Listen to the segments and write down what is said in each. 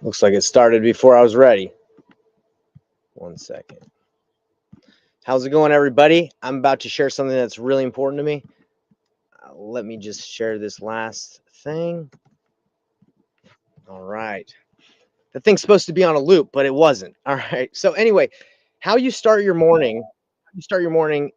Looks like it started before I was ready. 1 second. How's it going, everybody? I'm about to share something that's really important to me. Let me just share this last thing. All right. The thing's supposed to be on a loop, but it wasn't. All right. So anyway, how you start your morning,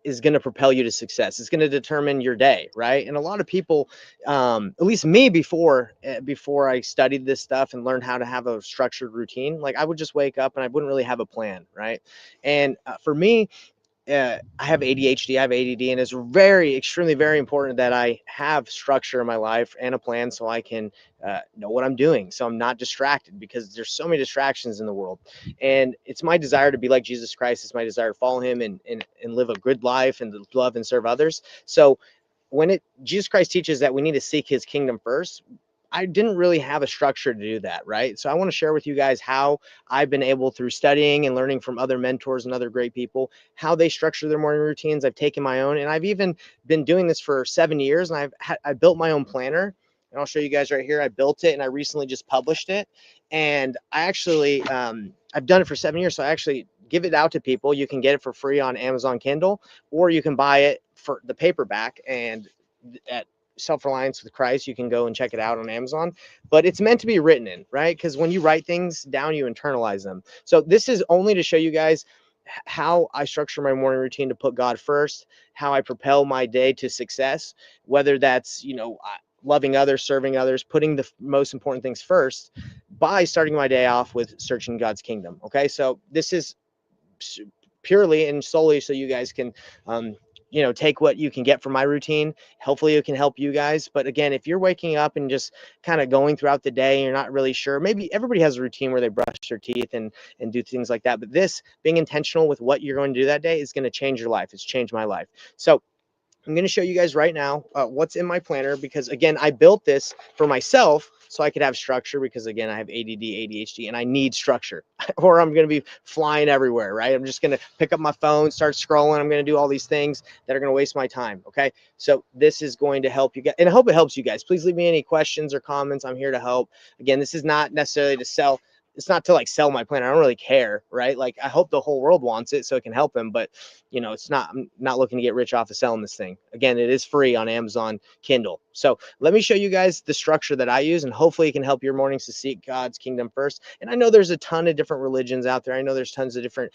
is going to propel you to success. It's going to determine your day, right? And a lot of people, at least me, before I studied this stuff and learned how to have a structured routine, like I would just wake up and I wouldn't really have a plan, right? And for me, I have ADHD, I have ADD, and it's extremely, very important that I have structure in my life and a plan so I can know what I'm doing. So I'm not distracted because there's so many distractions in the world. And it's my desire to be like Jesus Christ. It's my desire to follow him and live a good life and to love and serve others. So Jesus Christ teaches that we need to seek his kingdom first. I didn't really have a structure to do that, right? So I want to share with you guys how I've been able, through studying and learning from other mentors and other great people, how they structure their morning routines. I've taken my own, and I've even been doing this for 7 years, and I built my own planner, and I'll show you guys right here. I built it, and I recently just published it, and I actually I've done it for 7 years, so I actually give it out to people. You can get it for free on Amazon Kindle, or you can buy it for the paperback, and at Self-Reliance with Christ, you can go and check it out on Amazon. But it's meant to be written in, right? Because when you write things down, you internalize them. So this is only to show you guys how I structure my morning routine to put God first, how I propel my day to success, whether that's, loving others, serving others, putting the most important things first by starting my day off with searching God's kingdom. Okay. So this is purely and solely so you guys can take what you can get from my routine. Hopefully it can help you guys. But again, if you're waking up and just kind of going throughout the day and you're not really sure, maybe everybody has a routine where they brush their teeth and do things like that, but this, being intentional with what you're going to do that day, is going to change your life. It's changed my life. So I'm going to show you guys right now what's in my planner, because again, I built this for myself so I could have structure, because again, I have ADD, ADHD, and I need structure or I'm going to be flying everywhere, right? I'm just going to pick up my phone, start scrolling. I'm going to do all these things that are going to waste my time. Okay. So this is going to help you guys, and I hope it helps you guys. Please leave me any questions or comments. I'm here to help. Again, this is not necessarily to sell. It's not to like sell my plan. I don't really care, right? Like, I hope the whole world wants it so it can help them, but it's not, I'm not looking to get rich off of selling this thing. Again, it is free on Amazon Kindle. So let me show you guys the structure that I use, and hopefully it can help your mornings to seek God's kingdom first. And I know there's a ton of different religions out there. I know there's tons of different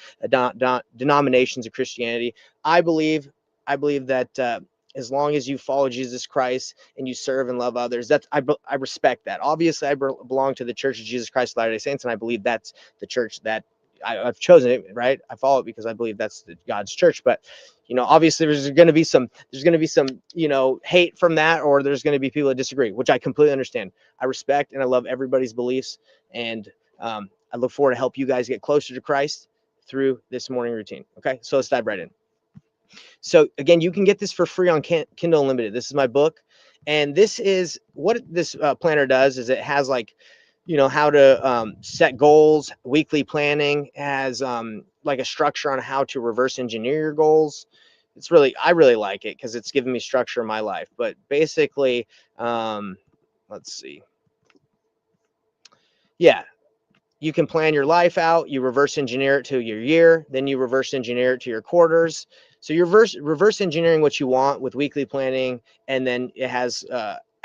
denominations of Christianity. I believe that as long as you follow Jesus Christ and you serve and love others, I respect that. Obviously, I belong to the Church of Jesus Christ of Latter-day Saints, and I believe that's the church that I've chosen it, right? I follow it because I believe that's God's church. But obviously there's going to be some hate from that, or there's going to be people that disagree, which I completely understand. I respect and I love everybody's beliefs, and I look forward to help you guys get closer to Christ through this morning routine. Okay, so let's dive right in. So again, you can get this for free on Kindle Unlimited. This is my book, and this is what this planner does. Is it has like, how to set goals, weekly planning, has like a structure on how to reverse engineer your goals. I really like it because it's given me structure in my life. But basically, let's see. Yeah, you can plan your life out, you reverse engineer it to your year, then you reverse engineer it to your quarters. So you're reverse engineering what you want with weekly planning, and then it has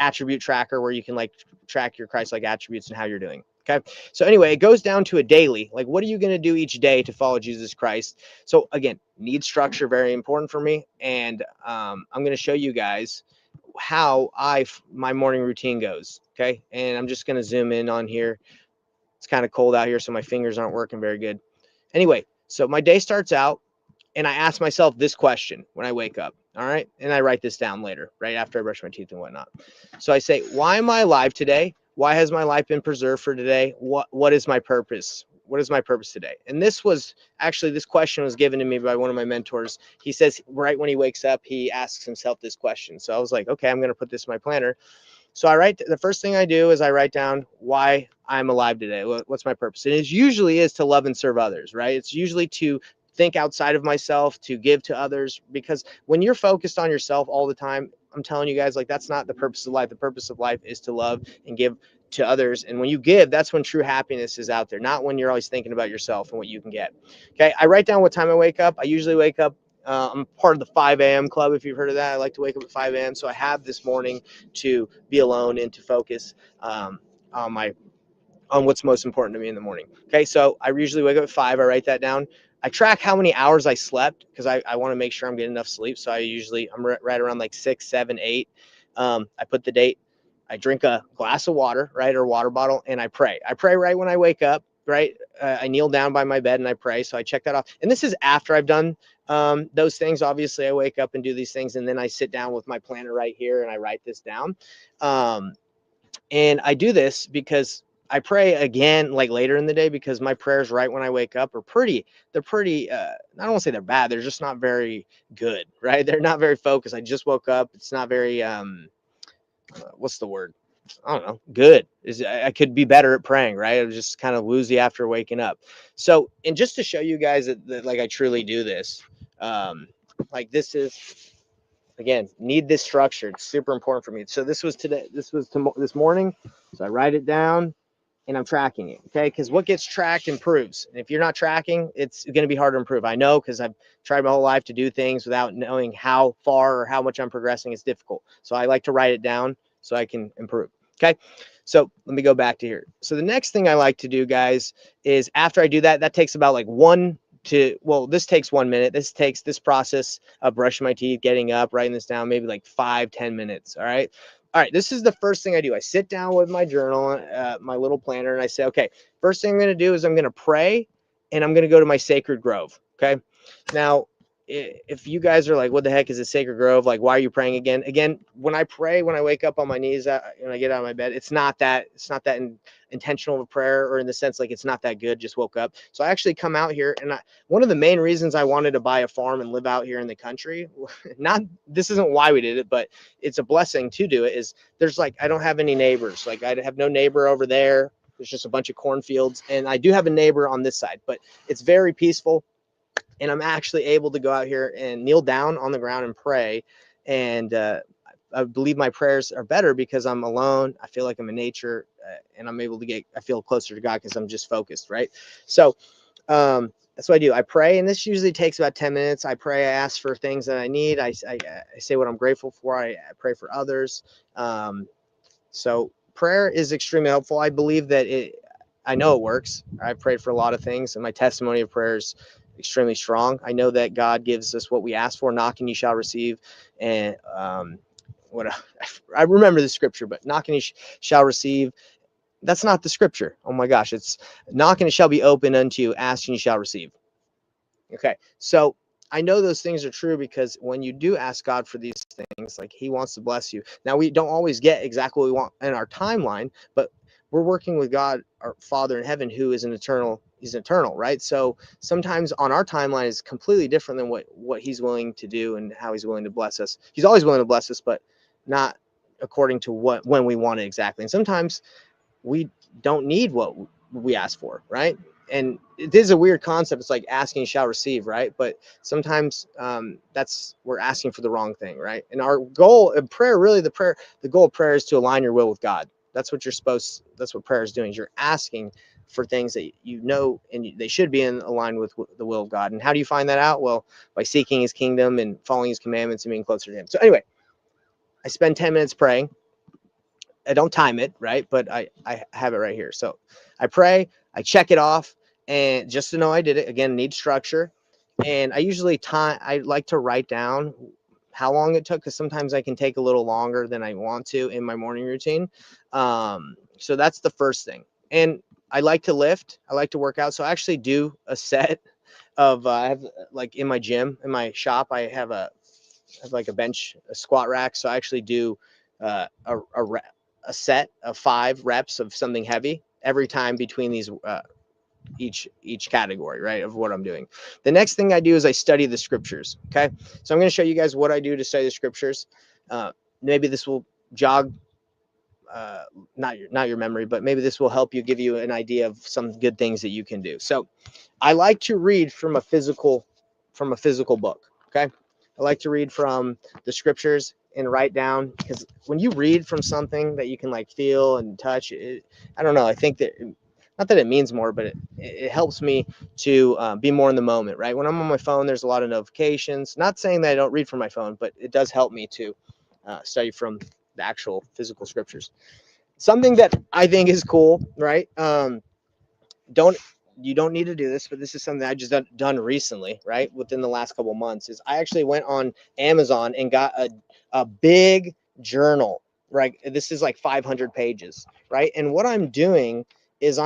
attribute tracker where you can like track your Christ-like attributes and how you're doing. Okay. So anyway, it goes down to a daily, like, what are you going to do each day to follow Jesus Christ? So again, need structure, very important for me. And I'm going to show you guys how my morning routine goes. Okay. And I'm just going to zoom in on here. It's kind of cold out here, so my fingers aren't working very good. Anyway, so my day starts out, and I ask myself this question when I wake up. All right. And I write this down later, right after I brush my teeth and whatnot. So I say, why am I alive today? Why has my life been preserved for today? What is my purpose? What is my purpose today? And this question was given to me by one of my mentors. He says right when he wakes up, he asks himself this question. So I was like, okay, I'm going to put this in my planner. So the first thing I do is I write down why I'm alive today. What's my purpose? And it usually is to love and serve others, right? It's usually to think outside of myself, to give to others, because when you're focused on yourself all the time, I'm telling you guys, like, that's not the purpose of life. The purpose of life is to love and give to others. And when you give, that's when true happiness is out there, not when you're always thinking about yourself and what you can get. Okay. I write down what time I wake up. I usually wake up. I'm part of the 5 a.m. club. If you've heard of that, I like to wake up at 5 a.m. So I have this morning to be alone and to focus on what's most important to me in the morning. Okay. So I usually wake up at 5. I write that down. I track how many hours I slept because I want to make sure I'm getting enough sleep. So I'm right around like 6, 7, 8. I put the date. I drink a glass of water, right, or water bottle, and I pray. I pray right when I wake up, right? I kneel down by my bed and I pray. So I check that off. And this is after I've done those things. Obviously, I wake up and do these things, and then I sit down with my planner right here and I write this down. And I do this because I pray again, like later in the day, because my prayers right when I wake up are they're pretty, I don't want to say they're bad. They're just not very good, right? They're not very focused. I just woke up. It's not very, what's the word? I don't know. Good. I could be better at praying, right? I'm just kind of woozy after waking up. So, and just to show you guys that like I truly do this, like this is, again, need this structure. It's super important for me. So this was today. This morning. So I write it down and I'm tracking it. Okay. Because what gets tracked improves. And if you're not tracking, it's going to be hard to improve. I know, because I've tried my whole life to do things without knowing how far or how much I'm progressing. It's difficult. So I like to write it down so I can improve. Okay. So let me go back to here. So the next thing I like to do, guys, is after I do that, that takes about like this takes 1 minute. This process of brushing my teeth, getting up, writing this down, maybe like 5-10 minutes. All right. All right. This is the first thing I do. I sit down with my journal, my little planner, and I say, okay, first thing I'm going to do is I'm going to pray and I'm going to go to my sacred grove. Okay. Now, if you guys are like, what the heck is a sacred grove? Like, why are you praying again? Again, when I pray, when I wake up on my knees and I get out of my bed, it's not that intentional of a prayer, or in the sense like it's not that good, just woke up. So I actually come out here, and one of the main reasons I wanted to buy a farm and live out here in the country, this isn't why we did it, but it's a blessing to do it, is there's like, I don't have any neighbors. Like, I have no neighbor over there. There's just a bunch of cornfields, and I do have a neighbor on this side, but it's very peaceful. And I'm actually able to go out here and kneel down on the ground and pray. And I believe my prayers are better because I'm alone. I feel like I'm in nature, and I'm able to I feel closer to God because I'm just focused, right? So that's what I do. I pray, and this usually takes about 10 minutes. I pray, I ask for things that I need. I say what I'm grateful for. I pray for others. So prayer is extremely helpful. I believe that I know it works. I've prayed for a lot of things, and my testimony of prayer is extremely strong. I know that God gives us what we ask for. Knocking, you shall receive. And I remember the scripture, but knocking, you shall receive. That's not the scripture. Oh my gosh. It's knocking, it shall be open unto you. Asking, you shall receive. Okay. So I know those things are true, because when you do ask God for these things, like, he wants to bless you. Now, we don't always get exactly what we want in our timeline, but we're working with God, our Father in heaven, who is he's eternal, right? So sometimes on our timeline is completely different than what he's willing to do and how he's willing to bless us. He's always willing to bless us, but not according to when we want it exactly. And sometimes we don't need what we ask for, right? And it is a weird concept. It's like asking, you shall receive, right? But sometimes we're asking for the wrong thing, right? And our goal of prayer, really the goal of prayer is to align your will with God. That's what that's what prayer is doing. Is you're asking for things that you know, and they should be in line with the will of God. And how do you find that out? Well, by seeking his kingdom and following his commandments and being closer to him. So anyway, I spend 10 minutes praying. I don't time it, right? But I have it right here. So I pray, I check it off, and just to know I did it. Again, need structure. And I like to write down how long it took, because sometimes I can take a little longer than I want to in my morning routine. So that's the first thing. And I like to lift. I like to work out. So I actually do a set of, I have, like, in my gym, in my shop, I have like a squat rack. So I actually do a set of 5 reps of something heavy every time between these each category, right, of what I'm doing. The next thing I do is I study the scriptures. Okay, so I'm going to show you guys what I do to study the scriptures. Maybe this will jog not your memory, but maybe this will help you, give you an idea of some good things that you can do. So I like to read from a physical book. Okay, I like to read from the scriptures. and write down, because when you read from something that you can like feel and touch it, I don't know, I think that, not that it means more, but it helps me to be more in the moment, right? When I'm on my phone, there's a lot of notifications. Not saying that I don't read from my phone, but it does help me to study from the actual physical scriptures. Something that I think is cool, right? Don't You don't need to do this, but this is something I just done recently, right? Within the last couple of months, is I actually went on Amazon and got a big journal, right? This is like 500 pages, right? And what I'm doing is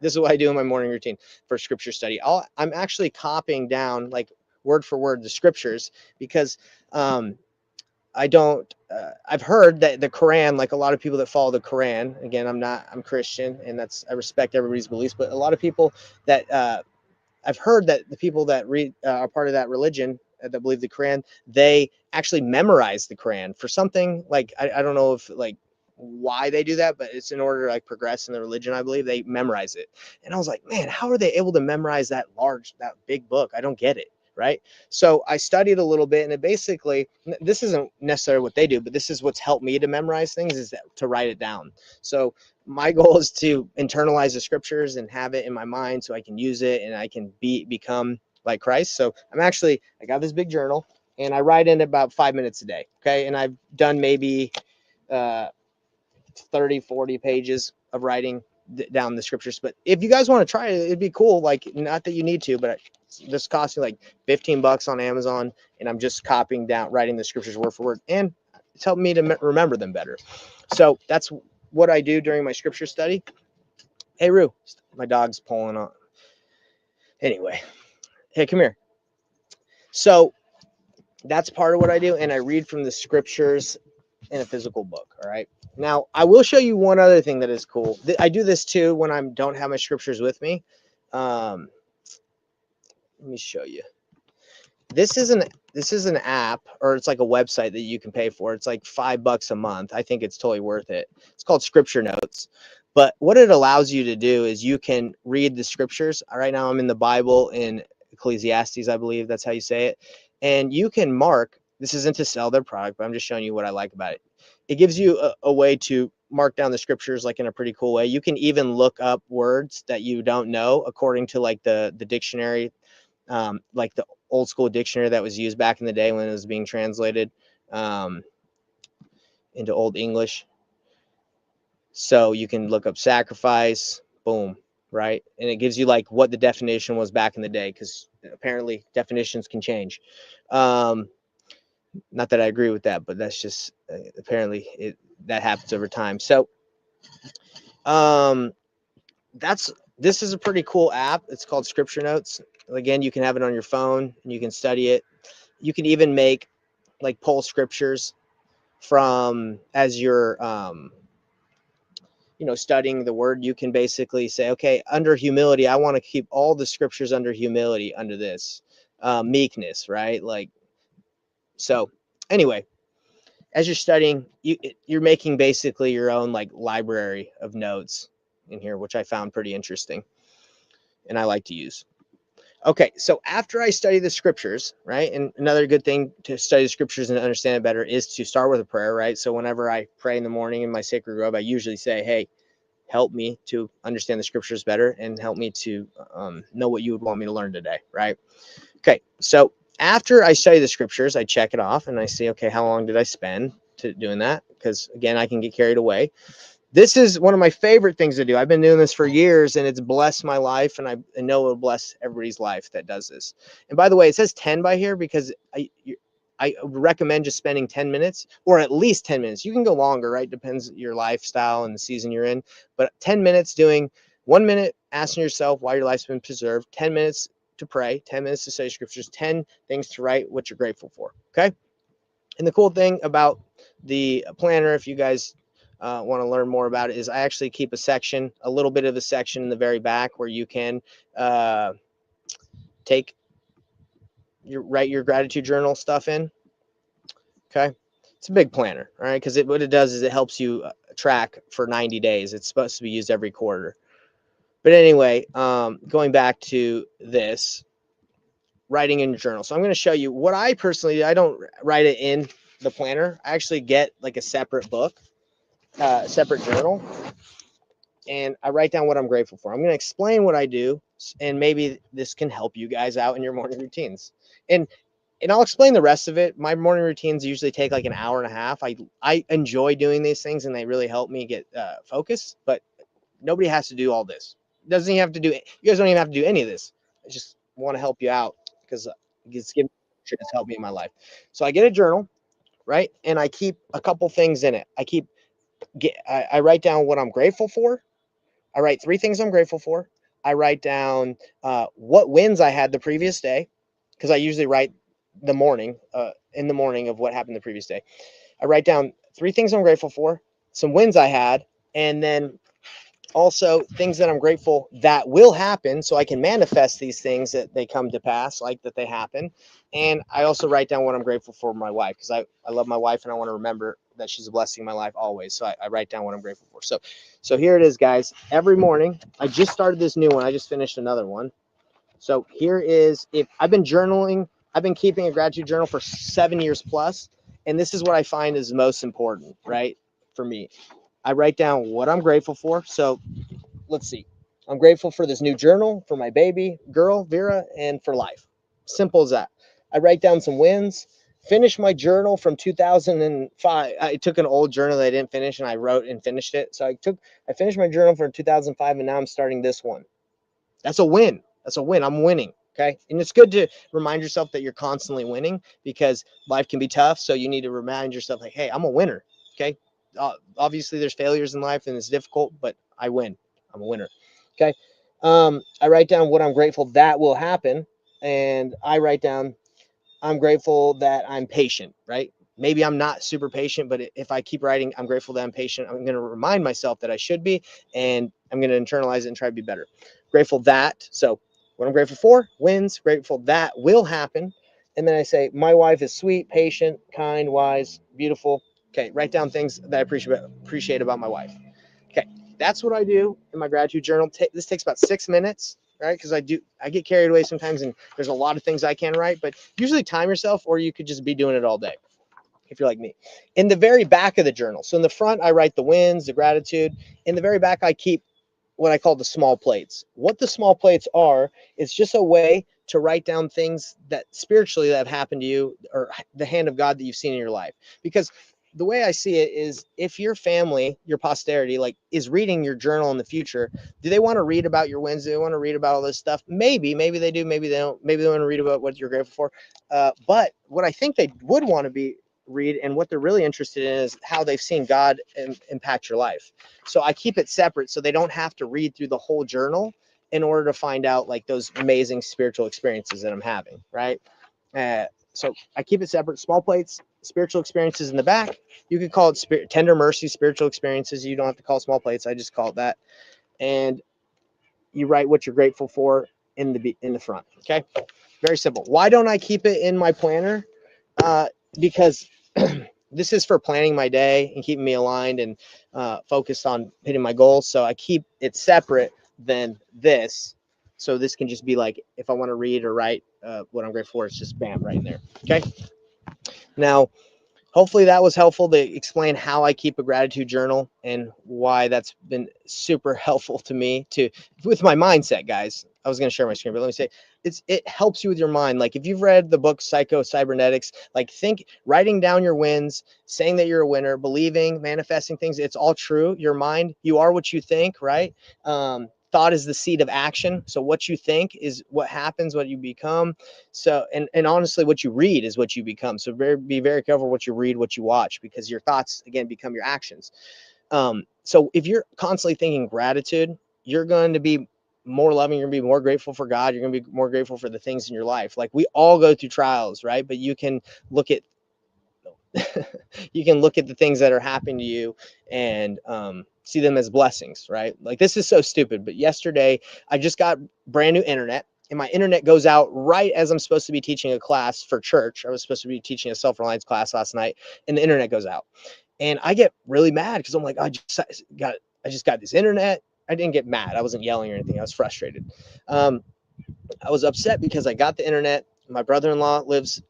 this is what I do in my morning routine for scripture study. I'm actually copying down like word for word the scriptures, because I don't. I've heard that the Quran, like a lot of people that follow the Quran, again, I'm Christian, and I respect everybody's beliefs, but a lot of people that I've heard that the people that read are part of that religion that believe the Quran, they actually memorize the Quran for something like, I don't know if like why they do that, but it's in order to like progress in the religion. I believe they memorize it. And I was like, man, how are they able to memorize that big book? I don't get it. Right. So I studied a little bit, and it basically, this isn't necessarily what they do, but this is what's helped me to memorize things, is to write it down. So my goal is to internalize the scriptures and have it in my mind so I can use it and I can become like Christ. So I got this big journal, and I write in about 5 minutes a day. Okay. And I've done maybe uh, 30, 40 pages of writing down the scriptures. But if you guys want to try it, it'd be cool. Like, not that you need to, but this costs me like $15 on Amazon, and I'm just copying down, writing the scriptures word for word, and it's helped me to remember them better. So that's what I do during my scripture study. Hey, Roo, my dog's pulling on. Anyway, hey, come here. So that's part of what I do, and I read from the scriptures in a physical book. All right. Now, I will show you one other thing that is cool. I do this too when I don't have my scriptures with me. Let me show you. This is an app, or it's like a website that you can pay for. It's like $5 a month. I think it's totally worth it. It's called Scripture Notes. But what it allows you to do is you can read the scriptures. Right now I'm in the Bible in Ecclesiastes, I believe that's how you say it. And you can mark, this isn't to sell their product, but I'm just showing you what I like about it. It gives you a way to mark down the scriptures like in a pretty cool way. You can even look up words that you don't know according to like the dictionary, like the old school dictionary that was used back in the day when it was being translated into Old English. So you can look up sacrifice, boom, right? And it gives you like what the definition was back in the day, because apparently definitions can change. Not that I agree with that, but that's just apparently that happens over time. So this is a pretty cool app. It's called Scripture Notes. Again, you can have it on your phone and you can study it. You can even make like pull scriptures from as you're studying the word. You can basically say, okay, under humility, I want to keep all the scriptures under humility, under this meekness, right? Like, so anyway, as you're studying, you're making basically your own like library of notes in here, which I found pretty interesting and I like to use. Okay, so after I study the scriptures, right, and another good thing to study the scriptures and understand it better is to start with a prayer, right? So whenever I pray in the morning in my sacred robe, I usually say, hey, help me to understand the scriptures better and help me to know what you would want me to learn today, right? Okay, so after I study the scriptures, I check it off and I see, okay, how long did I spend doing that? Because again, I can get carried away. This is one of my favorite things to do. I've been doing this for years, and it's blessed my life, and I know it will bless everybody's life that does this. And by the way, it says 10 by here because I would recommend just spending 10 minutes or at least 10 minutes. You can go longer, right? Depends on your lifestyle and the season you're in. But 10 minutes doing 1 minute asking yourself why your life's been preserved, 10 minutes to pray, 10 minutes to study scriptures, 10 things to write what you're grateful for. Okay. And the cool thing about the planner, if you guys want to learn more about it, is I actually keep a little bit of a section in the very back where you can write your gratitude journal stuff in. Okay. It's a big planner. All right. Because what it does is it helps you track for 90 days. It's supposed to be used every quarter. But anyway, going back to this, writing in your journal. So I'm going to show you what I personally do. I don't write it in the planner, I actually get like a separate book, separate journal, and I write down what I'm grateful for. I'm going to explain what I do, and maybe this can help you guys out in your morning routines. And I'll explain the rest of it. My morning routines usually take like an hour and a half. I enjoy doing these things, and they really help me get focused. But nobody has to do all this. Doesn't even have to do. You guys don't even have to do any of this. I just want to help you out because it's helped me in my life. So I get a journal, right, and I keep a couple things in it. I write down what I'm grateful for. I write 3 things I'm grateful for. I write down what wins I had the previous day, because I usually write in the morning of what happened the previous day. I write down 3 things I'm grateful for, some wins I had, and then also things that I'm grateful that will happen, so I can manifest these things that they come to pass, like that they happen. And I also write down what I'm grateful for my wife, because I love my wife and I want to remember that she's a blessing in my life always. So I write down what I'm grateful for. So here it is, guys. Every morning, I just started this new one. I just finished another one. So here is, if I've been journaling, I've been keeping a gratitude journal for 7 years plus, and this is what I find is most important, right? For me, I write down what I'm grateful for. So let's see. I'm grateful for this new journal, for my baby girl, Vera, and for life. Simple as that. I write down some wins, finish my journal from 2005. I took an old journal that I didn't finish and I wrote and finished it. So I finished my journal from 2005 and now I'm starting this one. That's a win. That's a win. I'm winning. Okay. And it's good to remind yourself that you're constantly winning, because life can be tough. So you need to remind yourself, like, hey, I'm a winner. Okay. Obviously, there's failures in life and it's difficult, but I win. I'm a winner. Okay. I write down what I'm grateful that will happen. And I write down, I'm grateful that I'm patient, right? Maybe I'm not super patient, but if I keep writing, I'm grateful that I'm patient, I'm going to remind myself that I should be, and I'm going to internalize it and try to be better. Grateful that. So what I'm grateful for, wins, grateful that will happen. And then I say, my wife is sweet, patient, kind, wise, beautiful. Okay. Write down things that I appreciate about my wife. Okay. That's what I do in my gratitude journal. This takes about 6 minutes, right? Because I get carried away sometimes, and there's a lot of things I can write, but usually time yourself, or you could just be doing it all day if you're like me. In the very back of the journal, so in the front, I write the wins, the gratitude. In the very back, I keep what I call the small plates. What the small plates are, it's just a way to write down things that spiritually that have happened to you, or the hand of God that you've seen in your life. Because the way I see it is, if your family, your posterity, like, is reading your journal in the future, do they want to read about your wins? Do they want to read about all this stuff? Maybe they do. Maybe they don't. Maybe they want to read about what you're grateful for. But what I think they would want to read, and what they're really interested in, is how they've seen God impact your life. So I keep it separate, so they don't have to read through the whole journal in order to find out like those amazing spiritual experiences that I'm having, right? So I keep it separate. Small plates, spiritual experiences in the back. You could call it tender mercy, spiritual experiences. You don't have to call it small plates. I just call it that. And you write what you're grateful for in the front. Okay, very simple. Why don't I keep it in my planner? Because this is for planning my day and keeping me aligned and focused on hitting my goals. So I keep it separate than this. So this can just be like, if I want to read or write what I'm grateful for, it's just bam, right in there. Okay. Now, hopefully that was helpful to explain how I keep a gratitude journal and why that's been super helpful to me with my mindset, guys. I was going to share my screen, but let me say it helps you with your mind. Like, if you've read the book Cybernetics, like, writing down your wins, saying that you're a winner, believing, manifesting things, it's all true. Your mind, you are what you think, right? Thought is the seed of action. So what you think is what happens, what you become. So, and honestly, what you read is what you become. So be very careful what you read, what you watch, because your thoughts, again, become your actions. So if you're constantly thinking gratitude, you're going to be more loving. You're going to be more grateful for God. You're going to be more grateful for the things in your life. Like, we all go through trials, right? But you can look at the things that are happening to you and see them as blessings, right? Like, this is so stupid, but yesterday I just got brand new internet, and my internet goes out right as I'm supposed to be teaching a class for church. I was supposed to be teaching a self-reliance class last night, and the internet goes out, and I get really mad because I'm like, I just got this internet. I didn't get mad. I wasn't yelling or anything. I was frustrated. I was upset because I got the internet my brother-in-law lives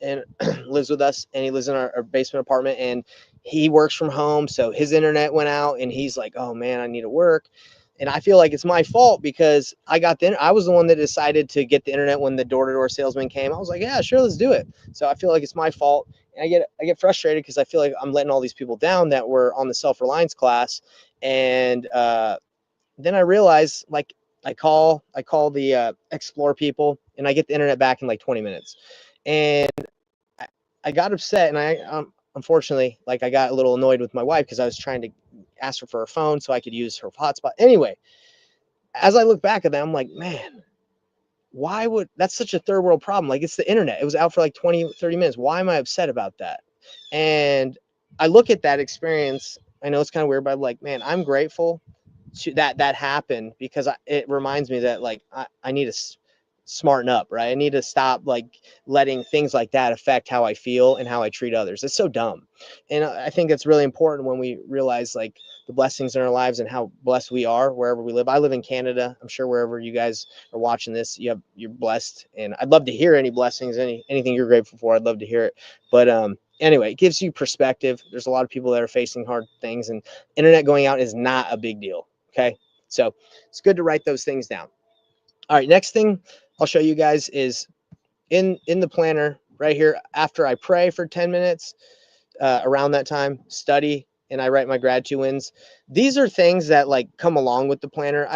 lives with us, and he lives in our basement apartment, and he works from home. So his internet went out, and he's like, "Oh man, I need to work." And I feel like it's my fault because I was the one that decided to get the internet when the door-to-door salesman came. I was like, "Yeah, sure, let's do it." So I feel like it's my fault, and I get frustrated because I feel like I'm letting all these people down that were on the self-reliance class, and then I realize, like, I call the Explore people, and I get the internet back in like 20 minutes, and I, I got upset, and I unfortunately, like, I got a little annoyed with my wife because I was trying to ask her for her phone so I could use her hotspot. Anyway, as I look back at that, I'm like, man, why would that's such a third world problem? Like, it's the internet. It was out for like 20, 30 minutes. Why am I upset about that? And I look at that experience. I know it's kind of weird, but I'm like, man, I'm grateful that happened because it reminds me that, like, I need to smarten up, right? I need to stop, like, letting things like that affect how I feel and how I treat others. It's so dumb. And I think it's really important when we realize, like, the blessings in our lives and how blessed we are wherever we live. I live in Canada. I'm sure wherever you guys are watching this, you're blessed, and I'd love to hear any blessings, anything you're grateful for. I'd love to hear it. But anyway, it gives you perspective. There's a lot of people that are facing hard things, and internet going out is not a big deal. Okay, so it's good to write those things down. All right, next thing I'll show you guys is in the planner right here. After I pray for 10 minutes, around that time, study, and I write my gratitude wins. These are things that, like, come along with the planner.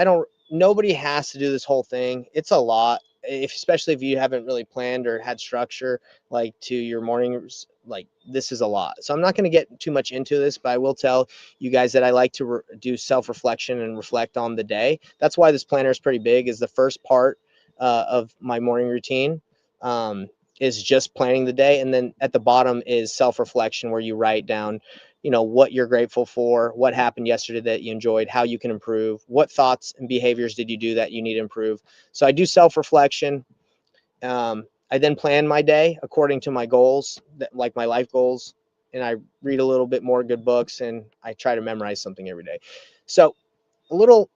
Nobody has to do this whole thing. It's a lot, especially if you haven't really planned or had structure, like, to your mornings. Like, this is a lot. So I'm not going to get too much into this, but I will tell you guys that I like to do self-reflection and reflect on the day. That's why this planner is pretty big, is the first part of my morning routine. Is just planning the day, and then at the bottom is self-reflection, where you write down, what you're grateful for, what happened yesterday that you enjoyed, how you can improve, what thoughts and behaviors did you do that you need to improve. So I do self-reflection. I then plan my day according to my goals, like my life goals, and I read a little bit more good books, and I try to memorize something every day. So a little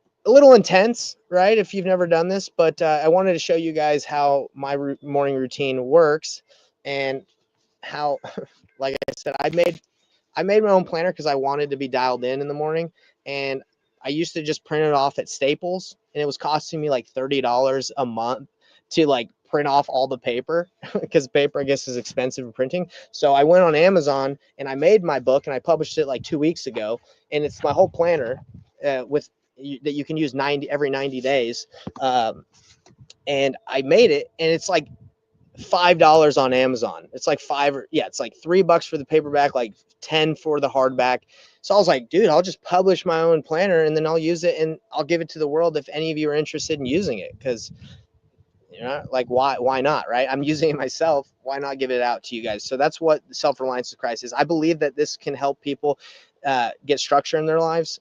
intense, right, if you've never done this, but I wanted to show you guys how my morning routine works, and how like I said, I made my own planner because I wanted to be dialed in the morning, and I used to just print it off at Staples, and it was costing me like $30 a month to, like, print off all the paper because paper, I guess, is expensive for printing. So I went on Amazon and I made my book, and I published it like 2 weeks ago, and it's my whole planner that you can use every 90 days. And I made it, and it's like $5 on Amazon. It's like it's like $3 for the paperback, like 10 for the hardback. So I was like, dude, I'll just publish my own planner, and then I'll use it, and I'll give it to the world if any of you are interested in using it. Because, like, why not, right? I'm using it myself. Why not give it out to you guys? So that's what Self-Reliance Christ is. I believe that this can help people get structure in their lives.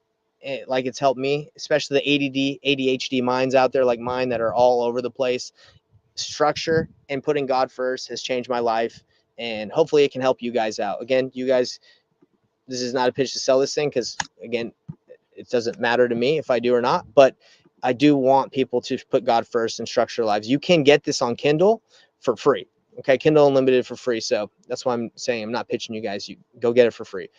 Like, it's helped me, especially the ADD, ADHD minds out there like mine that are all over the place. Structure and putting God first has changed my life, and hopefully it can help you guys out. Again, you guys, this is not a pitch to sell this thing, because, again, it doesn't matter to me if I do or not, but I do want people to put God first and structure lives. You can get this on Kindle for free. Okay, Kindle Unlimited for free. So that's why I'm saying I'm not pitching you guys. You go get it for free.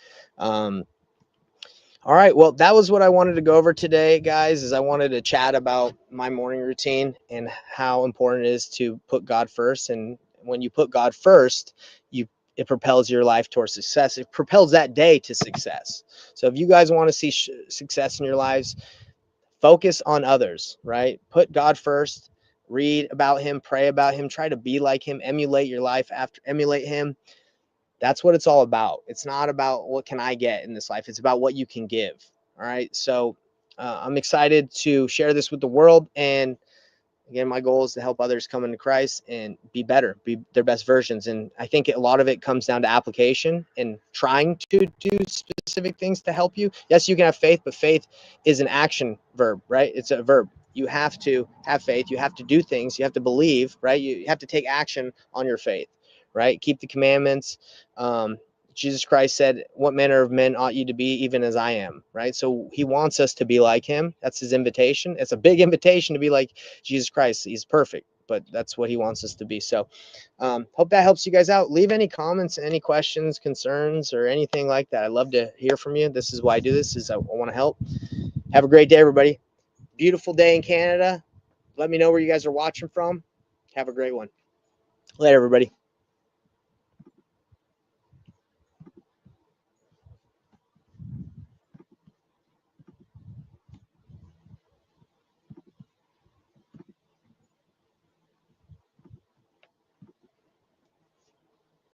All right, well, that was what I wanted to go over today, guys, is I wanted to chat about my morning routine and how important it is to put God first. And when you put God first, it propels your life towards success. It propels that day to success. So if you guys want to see success in your lives, focus on others, right? Put God first, read about him, pray about him, try to be like him, emulate your life emulate him. That's what it's all about. It's not about what can I get in this life. It's about what you can give. All right. So I'm excited to share this with the world. And again, my goal is to help others come into Christ and be better, be their best versions. And I think a lot of it comes down to application and trying to do specific things to help you. Yes, you can have faith, but faith is an action verb, right? It's a verb. You have to have faith. You have to do things. You have to believe, right? You have to take action on your faith, right? Keep the commandments. Jesus Christ said, what manner of men ought you to be, even as I am, right? So he wants us to be like him. That's his invitation. It's a big invitation to be like Jesus Christ. He's perfect, but that's what he wants us to be. So hope that helps you guys out. Leave any comments, any questions, concerns, or anything like that. I'd love to hear from you. This is why I do this, is I want to help. Have a great day, everybody. Beautiful day in Canada. Let me know where you guys are watching from. Have a great one. Later, everybody.